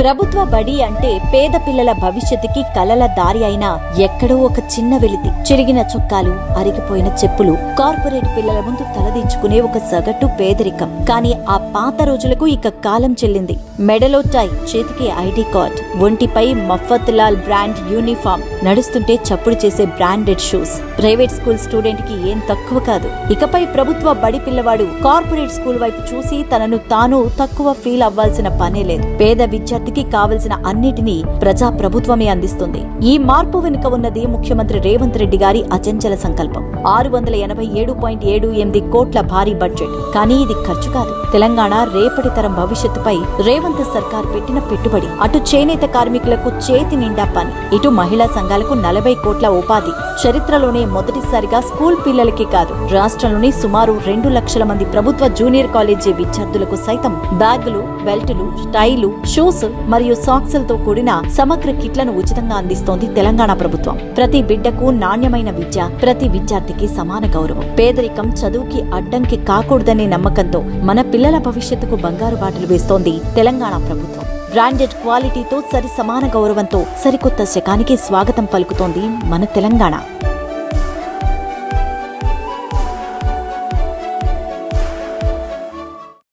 ప్రభుత్వ బడి అంటే పేద పిల్లల భవిష్యత్తుకి కలల దారి అయినా ఎక్కడో ఒక చిన్న వెలితి, చిరిగిన చొక్కాలు, అరిగిపోయిన చెప్పులు, కార్పొరేట్ పిల్లల ముందు తలదించుకునే ఒక సగటు పేదరికం. కానీ ఆ పాత రోజులకు ఇక కాలం చెల్లింది. మెడలో టై, చేతికి ఐడి కార్డ్, ఒంటిపై మఫత్ లాల్ బ్రాండ్ యూనిఫామ్, నడుస్తుంటే చప్పుడు చేసే branded shoes. Private school student కి ఏం తక్కువ కాదు. ఇకపై ప్రభుత్వ బడి పిల్లవాడు కార్పొరేట్ స్కూల్ వైపు చూసి తనను తాను తక్కువ ఫీల్ అవ్వాల్సిన పనే లేదు. పేద విద్యార్థికి కావలసిన అన్నిటినీ ప్రజా ప్రభుత్వమే అందిస్తుంది. ఈ మార్పు వెనుక ఉన్నది ముఖ్యమంత్రి రేవంత్ రెడ్డి గారి అచంచల సంకల్పం. 687.78 కోట్ల భారీ బడ్జెట్. కానీ ఇది ఖర్చు కాదు. తెలంగాణ రేపటి తరం భవిష్యత్తుపై రేవంత్ సర్కార్ పెట్టిన పెట్టుబడి. అటు చేనేత కార్మికులకు చేతి నిండా పని, ఇటు మహిళా సంఘాలకు 40 కోట్ల ఉపాధి. చరిత్రలోనే మొదటిసారిగా స్కూల్ పిల్లలకే కాదు, రాష్ట్రంలోని సుమారు 2 లక్షల మంది ప్రభుత్వ జూనియర్ కాలేజీ విద్యార్థులకు సైతం బ్యాగులు, బెల్టులు, టైలు, షూస్ మరియు సాక్స్లతో కూడిన సమగ్ర కిట్లను ఉచితంగా అందిస్తోంది తెలంగాణ ప్రభుత్వం. ప్రతి బిడ్డకు నాణ్యమైన విద్య, ప్రతి విద్యార్థికి సమాన గౌరవం. పేదరికం చదువుకి అడ్డంకి కాకూడదనే నమ్మకంతో మన పిల్లల భవిష్యత్తుకు బంగారు బాటలు వేస్తోంది తెలంగాణ ప్రభుత్వం. బ్రాండెడ్ క్వాలిటీతో సరి సమాన గౌరవంతో సరికొత్త శకానికి స్వాగతం పలుకుతోంది మన తెలంగాణ.